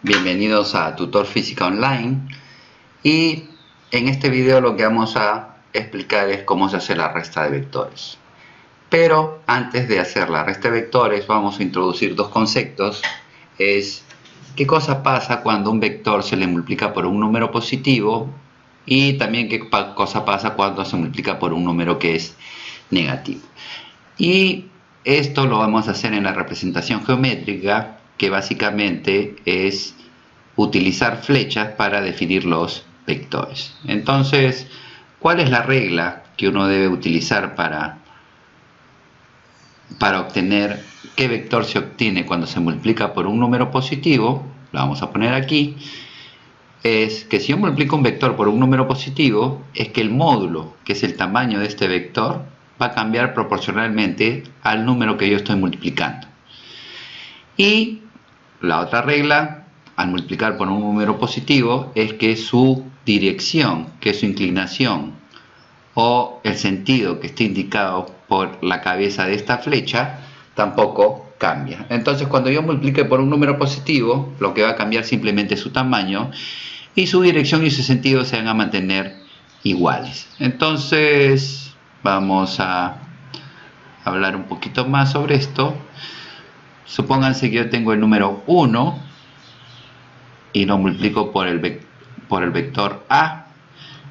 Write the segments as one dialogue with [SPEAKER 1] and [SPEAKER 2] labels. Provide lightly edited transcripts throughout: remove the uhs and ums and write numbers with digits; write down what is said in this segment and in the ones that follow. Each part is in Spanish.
[SPEAKER 1] Bienvenidos a Tutor Física Online, y en este video lo que vamos a explicar es cómo se hace la resta de vectores. Pero antes de hacer la resta de vectores vamos a introducir dos conceptos. Es qué cosa pasa cuando un vector se le multiplica por un número positivo, y también qué cosa pasa cuando se multiplica por un número que es negativo. Y esto lo vamos a hacer en la representación geométrica, que básicamente es utilizar flechas para definir los vectores. Entonces, ¿cuál es la regla que uno debe utilizar para obtener qué vector se obtiene cuando se multiplica por un número positivo? Lo vamos a poner aquí. Es que si yo multiplico un vector por un número positivo, es que el módulo, que es el tamaño de este vector, va a cambiar proporcionalmente al número que yo estoy multiplicando. Y la otra regla, al multiplicar por un número positivo, es que su dirección, que es su inclinación, o el sentido que esté indicado por la cabeza de esta flecha, tampoco cambia. Entonces, cuando yo multiplique por un número positivo, lo que va a cambiar simplemente es su tamaño, y su dirección y su sentido se van a mantener iguales. Entonces, vamos a hablar un poquito más sobre esto. Supónganse que yo tengo el número 1 y lo multiplico por el vector A.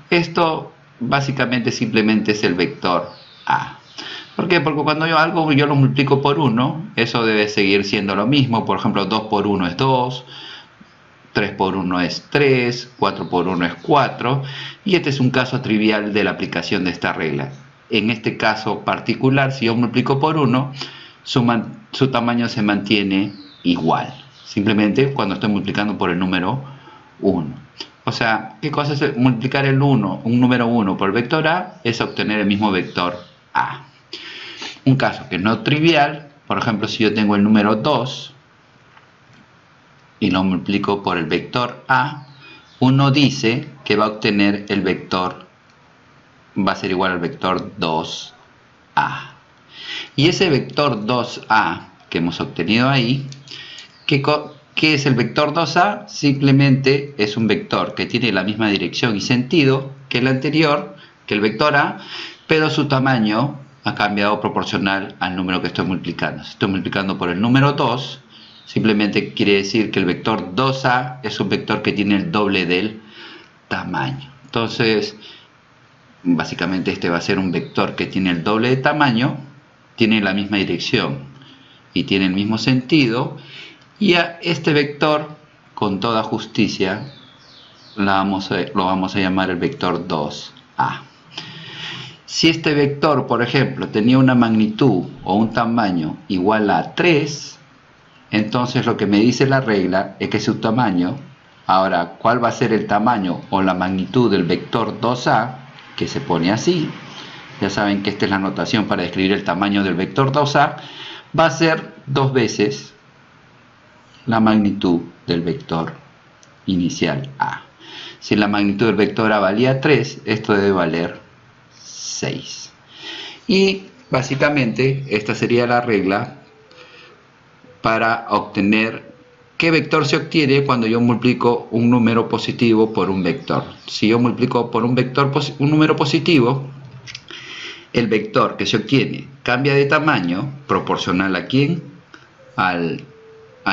[SPEAKER 1] Esto básicamente simplemente es el vector A. ¿Por qué? Porque cuando yo lo multiplico por 1, eso debe seguir siendo lo mismo. Por ejemplo, 2 por 1 es 2, 3 por 1 es 3, 4 por 1 es 4. Y este es un caso trivial de la aplicación de esta regla. En este caso particular, si yo multiplico por 1, su tamaño se mantiene igual, simplemente cuando estoy multiplicando por el número 1. O sea, ¿qué cosa es multiplicar un número 1 por el vector A? Es obtener el mismo vector A. Un caso que no trivial, por ejemplo, si yo tengo el número 2 y lo multiplico por el vector A, uno dice que va a obtener el vector, va a ser igual al vector 2A. Y ese vector 2A que hemos obtenido ahí, ¿qué es el vector 2A? Simplemente es un vector que tiene la misma dirección y sentido que el anterior, que el vector A, pero su tamaño ha cambiado proporcional al número que estoy multiplicando. Si estoy multiplicando por el número 2, simplemente quiere decir que el vector 2A es un vector que tiene el doble del tamaño. Entonces, básicamente este va a ser un vector que tiene el doble de tamaño, tiene la misma dirección y tiene el mismo sentido, y a este vector, con toda justicia, lo vamos a llamar el vector 2A. Si este vector, por ejemplo, tenía una magnitud o un tamaño igual a 3, entonces lo que me dice la regla es que su tamaño, ahora, ¿cuál va a ser el tamaño o la magnitud del vector 2A? Que se pone así. Ya saben que esta es la notación para describir el tamaño del vector 2A. Va a ser 2 veces la magnitud del vector inicial A. Si la magnitud del vector A valía 3, esto debe valer 6. Y básicamente esta sería la regla para obtener qué vector se obtiene cuando yo multiplico un número positivo por un vector. Si yo multiplico por un número positivo, el vector que se obtiene cambia de tamaño proporcional a quién, al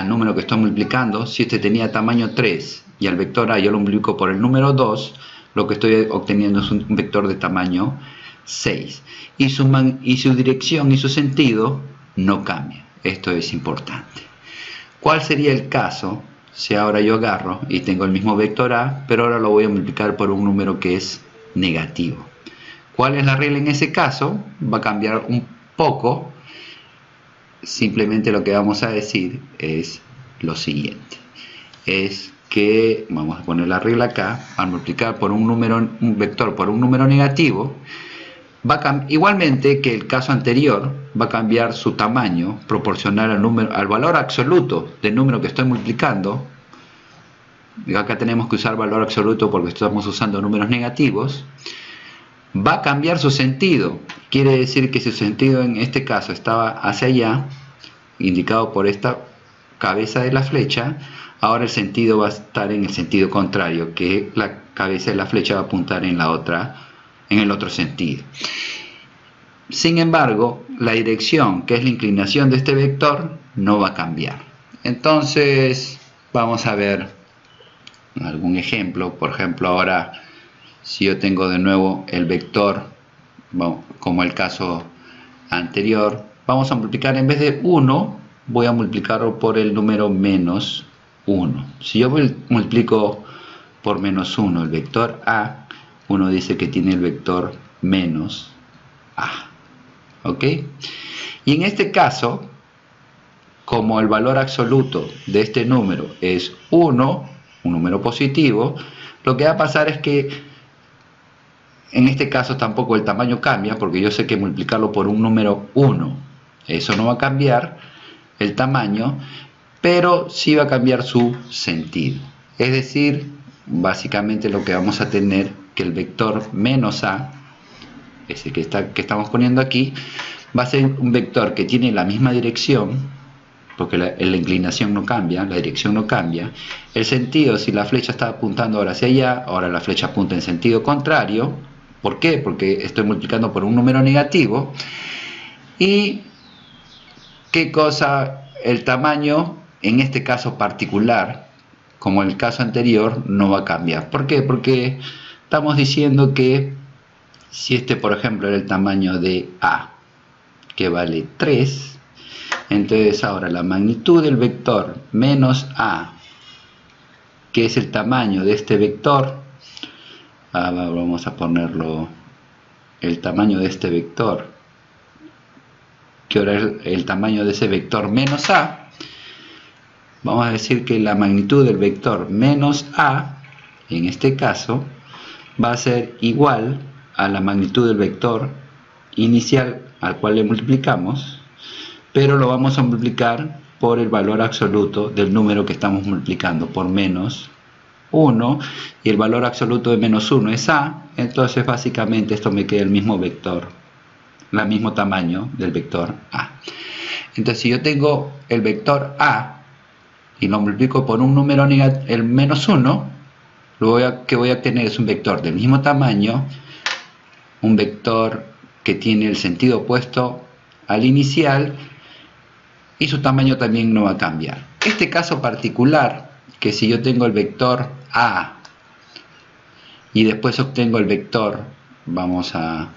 [SPEAKER 1] número que estoy multiplicando. Si este tenía tamaño 3 y al vector A yo lo multiplico por el número 2, lo que estoy obteniendo es un vector de tamaño 6. Y su dirección y su sentido no cambian. Esto es importante. ¿Cuál sería el caso si ahora yo agarro y tengo el mismo vector A, pero ahora lo voy a multiplicar por un número que es negativo? ¿Cuál es la regla en ese caso? Va a cambiar un poco. Simplemente lo que vamos a decir es lo siguiente. Es que, vamos a poner la regla acá, al multiplicar por un vector por un número negativo, igualmente que el caso anterior, va a cambiar su tamaño proporcional al valor absoluto del número que estoy multiplicando. Acá tenemos que usar valor absoluto porque estamos usando números negativos. Va a cambiar su sentido. Quiere decir que su sentido en este caso estaba hacia allá, indicado por esta cabeza de la flecha. ahora el sentido va a estar en el sentido contrario, que la cabeza de la flecha va a apuntar en el otro sentido. Sin embargo, la dirección, que es la inclinación de este vector, no va a cambiar. Entonces, vamos a ver algún ejemplo. Por ejemplo, ahora, si yo tengo de nuevo el vector, bueno, como el caso anterior, vamos a multiplicar en vez de 1, voy a multiplicarlo por el número menos 1. Si yo multiplico por menos 1 el vector A, uno dice que tiene el vector menos A. ¿Ok? Y en este caso, como el valor absoluto de este número es 1, un número positivo, lo que va a pasar es que en este caso tampoco el tamaño cambia, porque yo sé que multiplicarlo por un número 1, eso no va a cambiar el tamaño, pero sí va a cambiar su sentido. Es decir, básicamente lo que vamos a tener que el vector menos A, ese que estamos poniendo aquí, va a ser un vector que tiene la misma dirección, porque la inclinación no cambia, la dirección no cambia. El sentido, si la flecha está apuntando ahora hacia allá, ahora la flecha apunta en sentido contrario. ¿Por qué? Porque estoy multiplicando por un número negativo. Y ¿qué cosa? El tamaño, en este caso particular, como en el caso anterior, no va a cambiar. ¿Por qué? Porque estamos diciendo que si este, por ejemplo, era el tamaño de A, que vale 3, entonces ahora la magnitud del vector menos A, que es el tamaño de este vector, vamos a ponerlo, el tamaño de este vector, que ahora es el tamaño de ese vector menos A, vamos a decir que la magnitud del vector menos A, en este caso, va a ser igual a la magnitud del vector inicial al cual le multiplicamos, pero lo vamos a multiplicar por el valor absoluto del número que estamos multiplicando, por menos 1, y el valor absoluto de menos 1 es A, entonces básicamente esto me queda el mismo vector, el mismo tamaño del vector A. Entonces si yo tengo el vector A y lo multiplico por un número negativo, el menos 1, que voy a obtener es un vector del mismo tamaño, un vector que tiene el sentido opuesto al inicial, y su tamaño también no va a cambiar. Este caso particular, que si yo tengo el vector A y después obtengo el vector, vamos a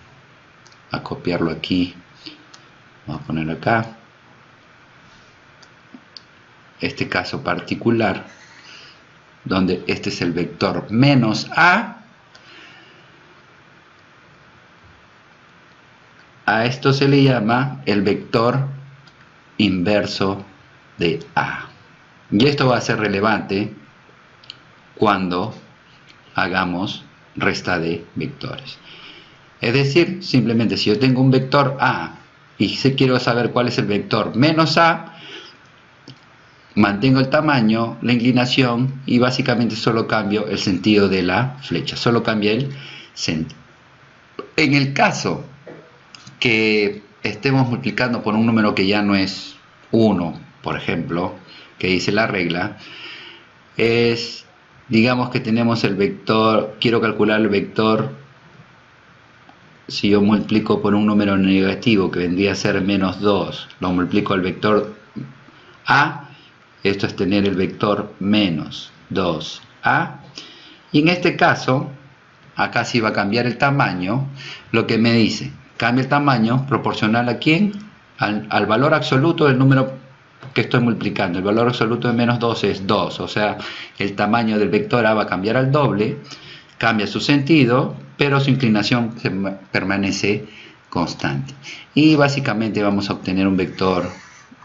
[SPEAKER 1] copiarlo aquí, vamos a poner acá, este caso particular, donde este es el vector menos A esto se le llama el vector inverso de A. Y esto va a ser relevante cuando hagamos resta de vectores. Es decir, simplemente si yo tengo un vector A y quiero saber cuál es el vector menos A, mantengo el tamaño, la inclinación y básicamente solo cambio el sentido de la flecha, solo cambia el sentido. En el caso que estemos multiplicando por un número que ya no es 1, por ejemplo, que dice la regla, es, digamos que tenemos el vector, quiero calcular el vector, si yo multiplico por un número negativo que vendría a ser menos 2, lo multiplico al vector A, esto es tener el vector menos 2A, y en este caso, acá sí va a cambiar el tamaño, lo que me dice, cambia el tamaño proporcional a quién, al valor absoluto del número que estoy multiplicando. El valor absoluto de menos 2 es 2, o sea, el tamaño del vector A va a cambiar al doble, cambia su sentido, pero su inclinación permanece constante. Y básicamente vamos a obtener un vector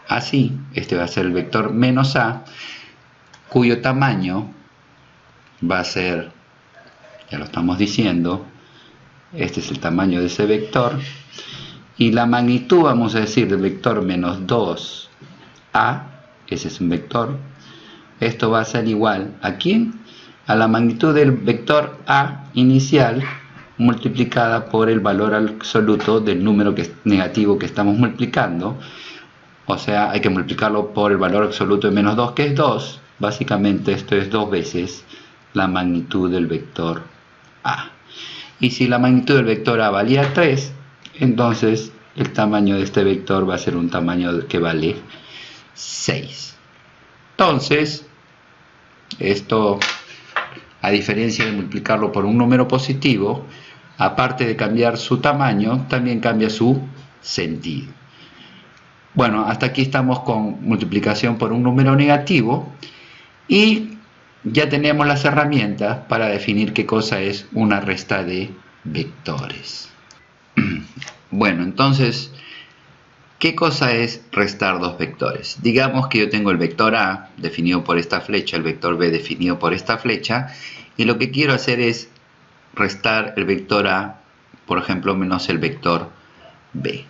[SPEAKER 1] así, este va a ser el vector menos A, cuyo tamaño va a ser, ya lo estamos diciendo, este es el tamaño de ese vector, y la magnitud, vamos a decir, del vector menos 2A, ese es un vector, esto va a ser igual ¿a quién? A la magnitud del vector A inicial multiplicada por el valor absoluto del número negativo que estamos multiplicando, o sea, hay que multiplicarlo por el valor absoluto de menos 2, que es 2, básicamente esto es 2 veces la magnitud del vector A. Y si la magnitud del vector A valía 3, entonces el tamaño de este vector va a ser un tamaño que vale 6. Entonces, esto, a diferencia de multiplicarlo por un número positivo, aparte de cambiar su tamaño, también cambia su sentido. Bueno, hasta aquí estamos con multiplicación por un número negativo y ya tenemos las herramientas para definir qué cosa es una resta de vectores. Bueno, entonces, ¿qué cosa es restar dos vectores? Digamos que yo tengo el vector A definido por esta flecha, el vector B definido por esta flecha, y lo que quiero hacer es restar el vector A, por ejemplo, menos el vector B.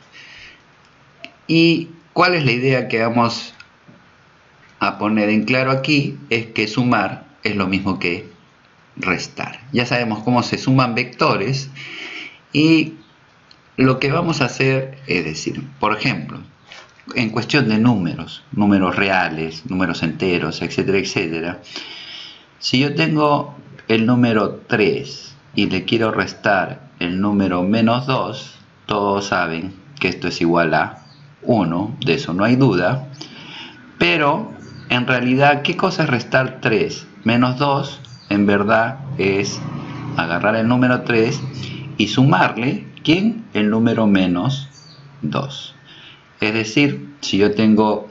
[SPEAKER 1] ¿Y cuál es la idea que vamos a poner en claro aquí? Es que sumar es lo mismo que restar. Ya sabemos cómo se suman vectores y lo que vamos a hacer es decir, por ejemplo, en cuestión de números, números reales, números enteros, etcétera, etcétera, si yo tengo el número 3 y le quiero restar el número menos 2, todos saben que esto es igual a 1, de eso no hay duda, pero en realidad, ¿qué cosa es restar 3 menos 2? En verdad es agarrar el número 3 y sumarle, ¿quién? El número menos 2. Es decir, si yo tengo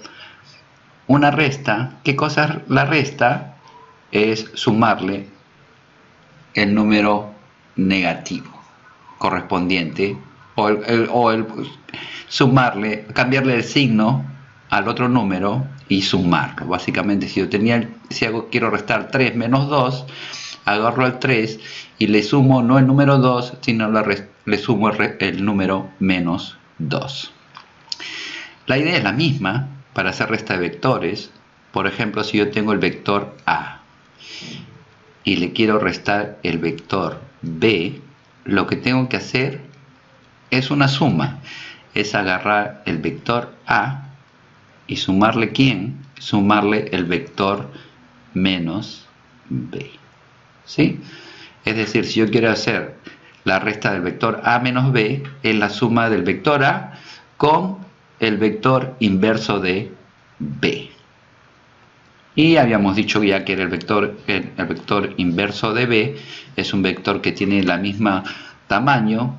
[SPEAKER 1] una resta, ¿qué cosa es la resta? Es sumarle el número negativo correspondiente o sumarle, cambiarle el signo al otro número y sumarlo. Básicamente, si quiero restar 3 menos 2, agarro el 3 y le sumo no el número 2, sino le sumo el número menos 2. La idea es la misma para hacer resta de vectores. Por ejemplo, si yo tengo el vector A y le quiero restar el vector B, lo que tengo que hacer es una suma. Es agarrar el vector A y sumarle ¿quién? Sumarle el vector menos B. ¿Sí? Es decir, si yo quiero hacer la resta del vector A menos B, es la suma del vector A con el vector inverso de B. Y habíamos dicho ya que el vector inverso de B es un vector que tiene la misma tamaño,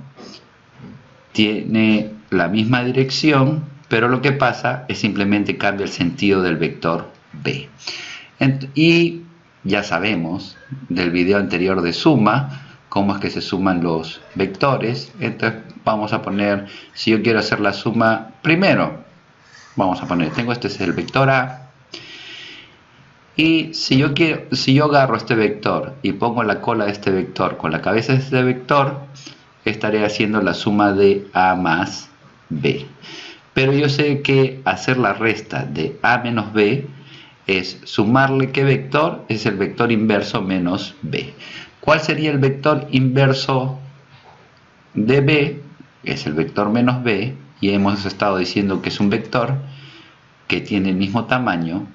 [SPEAKER 1] tiene la misma dirección, pero lo que pasa es simplemente cambia el sentido del vector B. Y ya sabemos del video anterior de suma cómo es que se suman los vectores. Entonces vamos a poner, si yo quiero hacer la suma primero, vamos a poner, este es el vector A, y si yo agarro este vector y pongo la cola de este vector con la cabeza de este vector, estaré haciendo la suma de A más B. Pero yo sé que hacer la resta de A menos B es sumarle ¿qué vector? Es el vector inverso menos B. ¿Cuál sería el vector inverso de B? Es el vector menos B, y hemos estado diciendo que es un vector que tiene el mismo tamaño,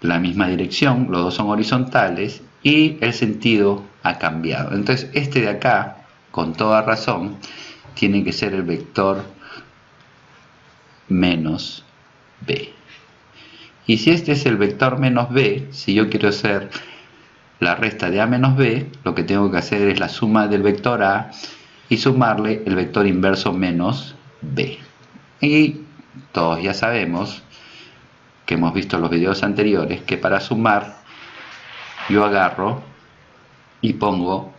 [SPEAKER 1] la misma dirección, los dos son horizontales y el sentido ha cambiado. Entonces este de acá, con toda razón, tiene que ser el vector menos B. Y si este es el vector menos B, si yo quiero hacer la resta de A menos B, lo que tengo que hacer es la suma del vector A y sumarle el vector inverso menos B. Y todos ya sabemos, que hemos visto en los videos anteriores, que para sumar yo agarro y pongo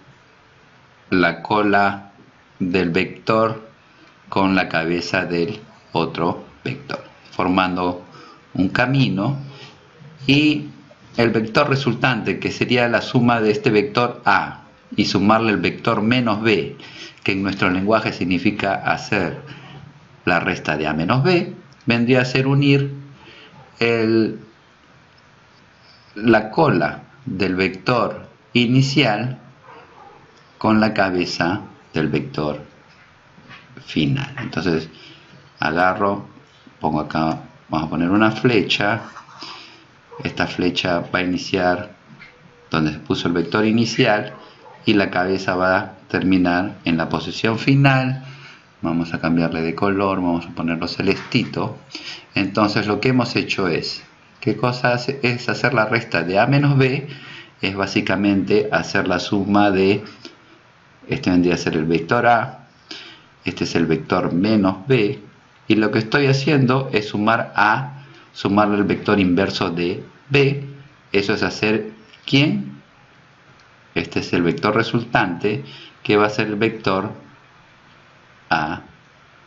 [SPEAKER 1] la cola del vector con la cabeza del otro vector, formando un camino, y el vector resultante, que sería la suma de este vector A y sumarle el vector menos B, que en nuestro lenguaje significa hacer la resta de A menos B, vendría a ser unir la cola del vector inicial con la cabeza del vector final. Entonces agarro, pongo acá, vamos a poner una flecha esta flecha va a iniciar donde se puso el vector inicial y la cabeza va a terminar en la posición final. Vamos a cambiarle de color, vamos a ponerlo celestito. Entonces lo que hemos hecho es, ¿qué cosa hace? Es hacer la resta de a menos b, es básicamente hacer la suma de, este vendría a ser el vector a, este es el vector menos b, y lo que estoy haciendo es sumar a, sumarle el vector inverso de b, eso es hacer, ¿quién? Este es el vector resultante, que va a ser el vector a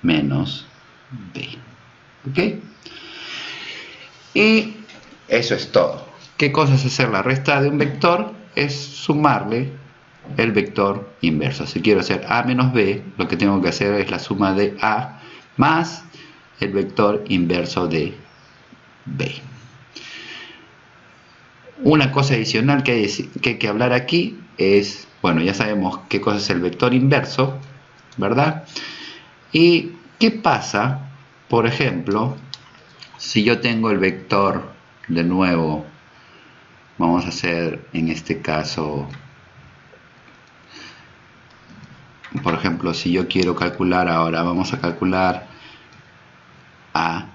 [SPEAKER 1] menos b. ¿Ok? Y eso es todo. ¿Qué cosa es hacer la resta de un vector? Es sumarle el vector inverso. Si quiero hacer a menos b, lo que tengo que hacer es la suma de a más el vector inverso de b. Una cosa adicional que hay que hablar aquí es, bueno, ya sabemos qué cosa es el vector inverso, ¿verdad? ¿Y qué pasa, por ejemplo, si yo tengo el vector, de nuevo, vamos a hacer en este caso, por ejemplo, si yo quiero calcular ahora, vamos a calcular a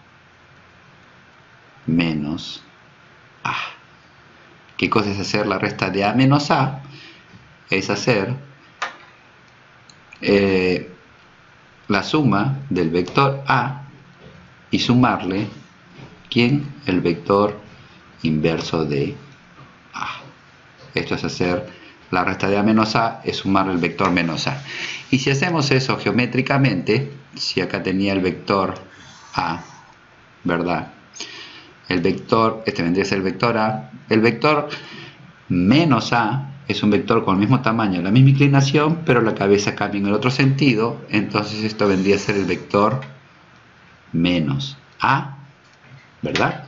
[SPEAKER 1] menos a. ¿Qué cosa es hacer la resta de a menos a? Es hacer la suma del vector a y sumarle, ¿quién? El vector inverso de a. Esto es hacer la resta de a menos a, es sumarle el vector menos a. Y si hacemos eso geométricamente, si acá tenía el vector a, ¿verdad? El vector, este vendría a ser el vector a, el vector menos a es un vector con el mismo tamaño, la misma inclinación, pero la cabeza cambia en el otro sentido, entonces esto vendría a ser el vector menos a, ¿verdad?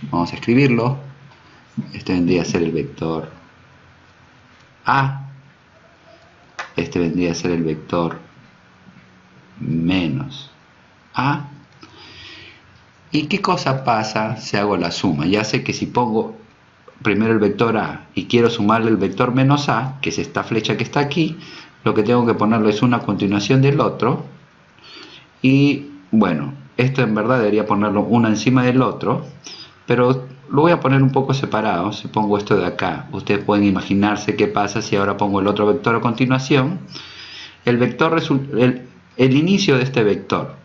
[SPEAKER 1] Vamos a escribirlo. Este vendría a ser el vector a, este vendría a ser el vector menos a. ¿Y qué cosa pasa si hago la suma? Ya sé que si pongo primero el vector a y quiero sumarle el vector menos a, que es esta flecha que está aquí, lo que tengo que ponerlo es una continuación del otro. Y bueno, esto en verdad debería ponerlo uno encima del otro, pero lo voy a poner un poco separado. Si pongo esto de acá, ustedes pueden imaginarse qué pasa si ahora pongo el otro vector a continuación. El vector el inicio de este vector,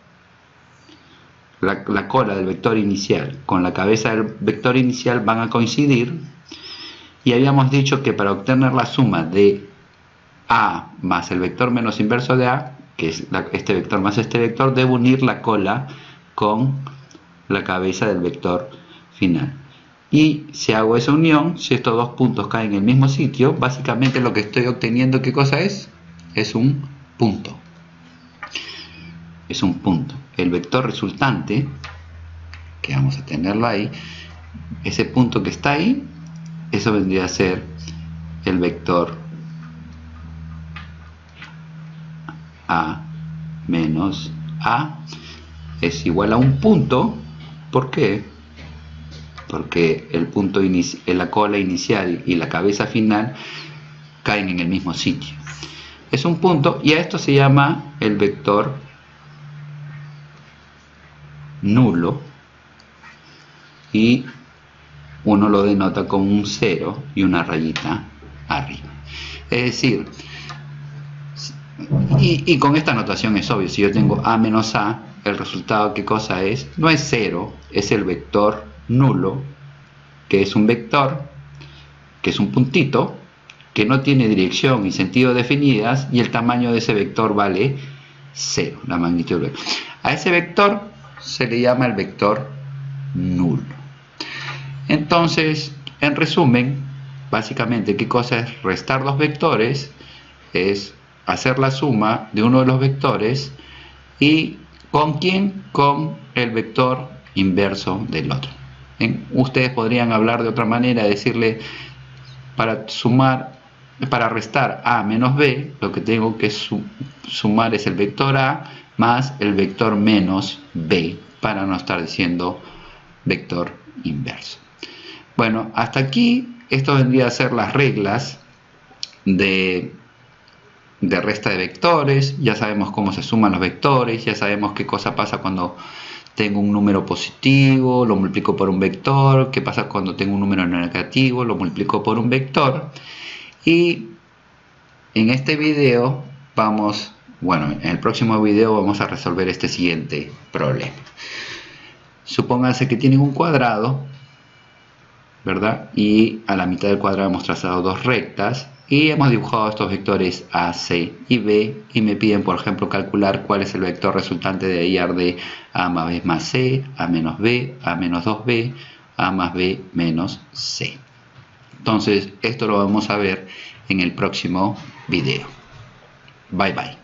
[SPEAKER 1] la cola del vector inicial con la cabeza del vector inicial van a coincidir, y habíamos dicho que para obtener la suma de a más el vector menos inverso de a, que es este vector más este vector, debo unir la cola con la cabeza del vector final. Y si hago esa unión, si estos dos puntos caen en el mismo sitio, básicamente lo que estoy obteniendo, ¿qué cosa es? Es un punto. Es un punto. El vector resultante, que vamos a tenerlo ahí, ese punto que está ahí, eso vendría a ser el vector a menos a, es igual a un punto. ¿Por qué? Porque el punto la cola inicial y la cabeza final caen en el mismo sitio. Es un punto, y a esto se llama el vector nulo, y uno lo denota con un 0 y una rayita arriba. Es decir, y con esta notación es obvio, si yo tengo a menos a, el resultado, ¿qué cosa es? No es 0, es el vector nulo, que es un vector, que es un puntito, que no tiene dirección y sentido definidas, y el tamaño de ese vector vale 0, la magnitud del vector. A ese vector se le llama el vector nulo. Entonces, en resumen, básicamente, ¿qué cosa es restar dos vectores? Es hacer la suma de uno de los vectores, y ¿con quién? Con el vector inverso del otro. Ustedes podrían hablar de otra manera, decirle, para restar a menos b, lo que tengo que sumar es el vector a más el vector menos b, para no estar diciendo vector inverso. Bueno, hasta aquí esto vendría a ser las reglas de resta de vectores. Ya sabemos cómo se suman los vectores, ya sabemos qué cosa pasa cuando tengo un número positivo, lo multiplico por un vector, qué pasa cuando tengo un número negativo, lo multiplico por un vector. Y en este video en el próximo video vamos a resolver este siguiente problema. Supónganse que tienen un cuadrado, ¿verdad? Y a la mitad del cuadrado hemos trazado dos rectas y hemos dibujado estos vectores A, C y B, y me piden, por ejemplo, calcular cuál es el vector resultante de hallar de A más B más C, A menos B, A menos 2B, A más B menos C. Entonces, esto lo vamos a ver en el próximo video. Bye bye.